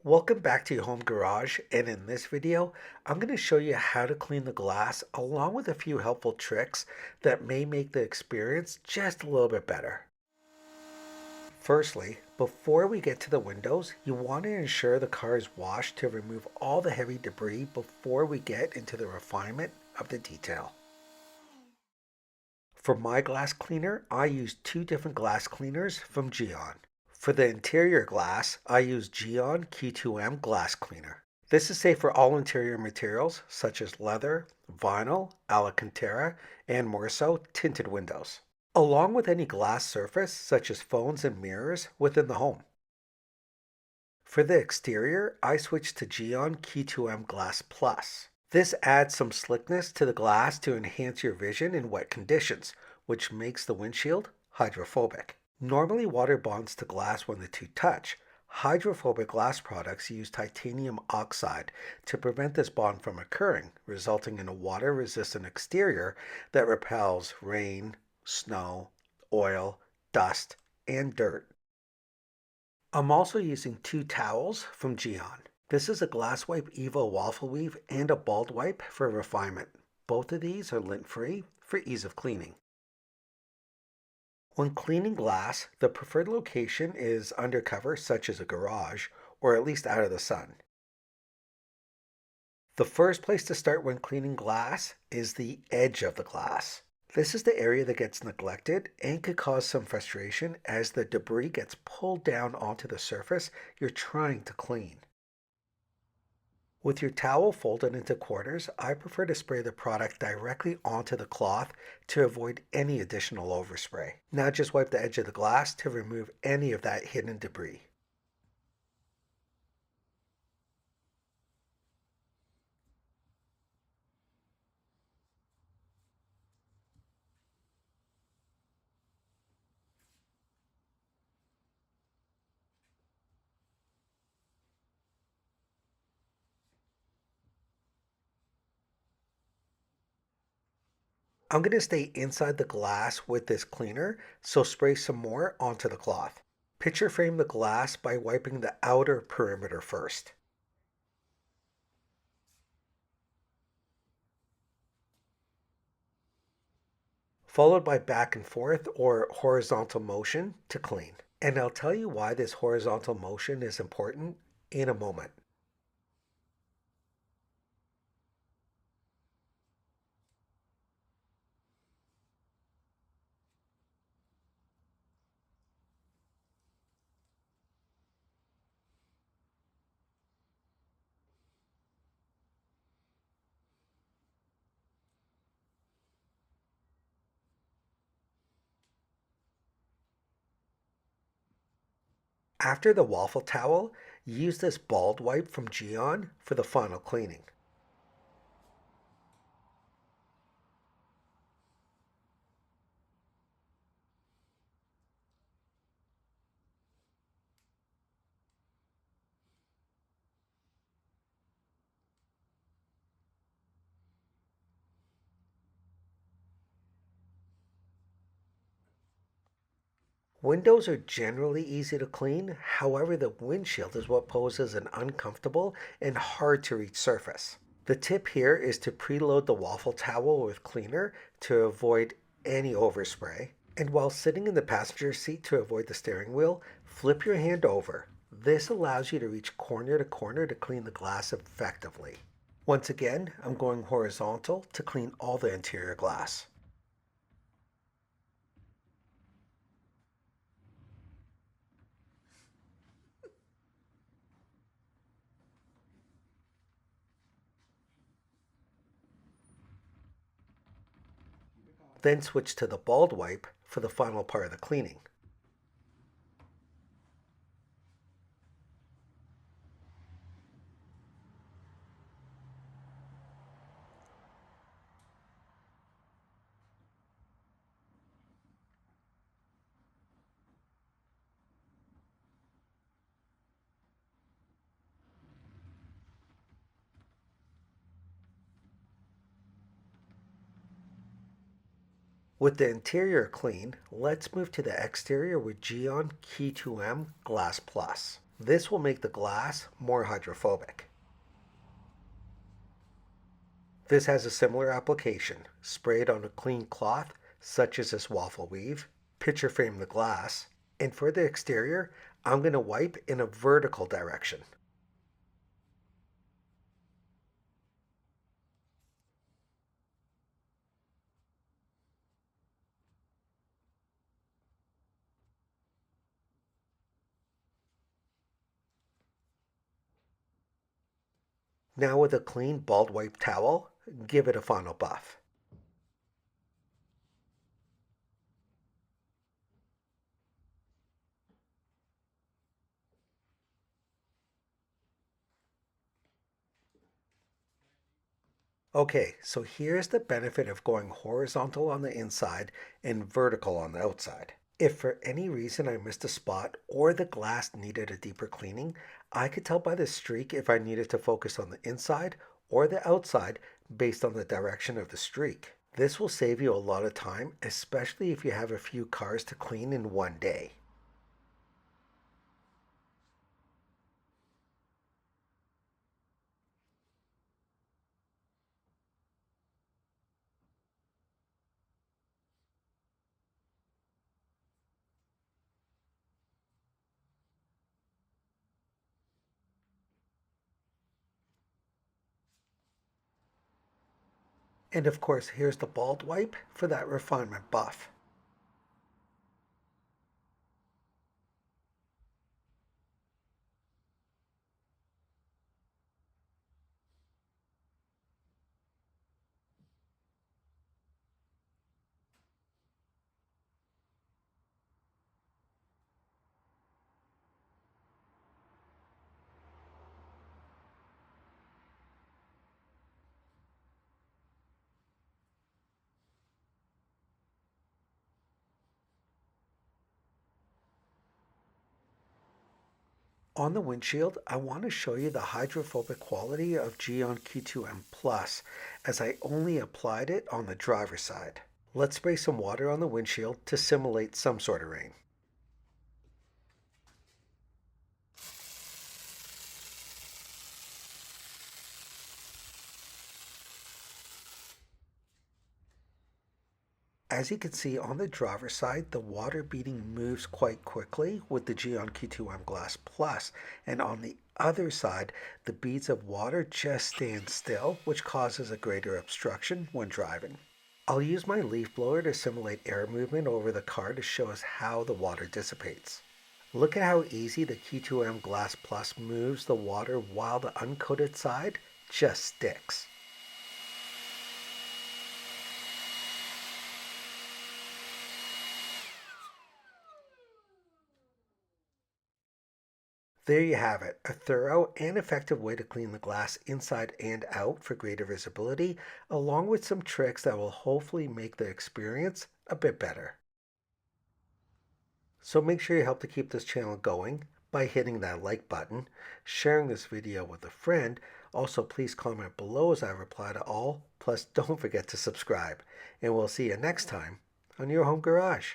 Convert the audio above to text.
Welcome back to your home garage, and in this video I'm going to show you how to clean the glass along with a few helpful tricks that may make the experience just a little bit better. Firstly, before we get to the windows, you want to ensure the car is washed to remove all the heavy debris before we get into the refinement of the detail. For my glass cleaner, I use two different glass cleaners from GYEON. For the interior glass, I use GYEON Q2M glass cleaner. This is safe for all interior materials such as leather, vinyl, alcantara, and more so, tinted windows, along with any glass surface such as phones and mirrors within the home. For the exterior, I switched to GYEON Q2M Glass Plus. This adds some slickness to the glass to enhance your vision in wet conditions, which makes the windshield hydrophobic. Normally water bonds to glass when the two touch. Hydrophobic glass products use titanium oxide to prevent this bond from occurring, resulting in a water-resistant exterior that repels rain, snow, oil, dust, and dirt. I'm also using two towels from GYEON. This is a Glass Wipe Evo Waffle Weave and a Bald Wipe for refinement. Both of these are lint-free for ease of cleaning. When cleaning glass, the preferred location is under cover, such as a garage, or at least out of the sun. The first place to start when cleaning glass is the edge of the glass. This is the area that gets neglected and could cause some frustration as the debris gets pulled down onto the surface you're trying to clean. With your towel folded into quarters, I prefer to spray the product directly onto the cloth to avoid any additional overspray. Now just wipe the edge of the glass to remove any of that hidden debris. I'm going to stay inside the glass with this cleaner, so spray some more onto the cloth. Picture frame the glass by wiping the outer perimeter first. Followed by back and forth or horizontal motion to clean. And I'll tell you why this horizontal motion is important in a moment. After the waffle towel, use this bald wipe from GYEON for the final cleaning. Windows are generally easy to clean, however, the windshield is what poses an uncomfortable and hard to reach surface. The tip here is to preload the waffle towel with cleaner to avoid any overspray. And while sitting in the passenger seat to avoid the steering wheel, flip your hand over. This allows you to reach corner to corner to clean the glass effectively. Once again, I'm going horizontal to clean all the interior glass. Then switch to the bald wipe for the final part of the cleaning. With the interior clean, let's move to the exterior with GYEON Key 2M Glass Plus. This will make the glass more hydrophobic. This has a similar application. Spray it on a clean cloth, such as this waffle weave, picture frame the glass, and for the exterior, I'm going to wipe in a vertical direction. Now with a clean bald wipe towel, give it a final buff. Okay, so here's the benefit of going horizontal on the inside and vertical on the outside. If for any reason I missed a spot or the glass needed a deeper cleaning, I could tell by the streak if I needed to focus on the inside or the outside based on the direction of the streak. This will save you a lot of time, especially if you have a few cars to clean in one day. And of course, here's the bald wipe for that refinement buff. On the windshield, I want to show you the hydrophobic quality of GYEON Q2M Plus, as I only applied it on the driver's side. Let's spray some water on the windshield to simulate some sort of rain. As you can see on the driver's side, the water beading moves quite quickly with the GYEON Q2M Glass Plus, and on the other side, the beads of water just stand still, which causes a greater obstruction when driving. I'll use my leaf blower to simulate air movement over the car to show us how the water dissipates. Look at how easy the Q2M Glass Plus moves the water while the uncoated side just sticks. There you have it, a thorough and effective way to clean the glass inside and out for greater visibility, along with some tricks that will hopefully make the experience a bit better. So make sure you help to keep this channel going by hitting that like button, sharing this video with a friend. Also, please comment below as I reply to all. Plus, don't forget to subscribe. And we'll see you next time on Your Home Garage.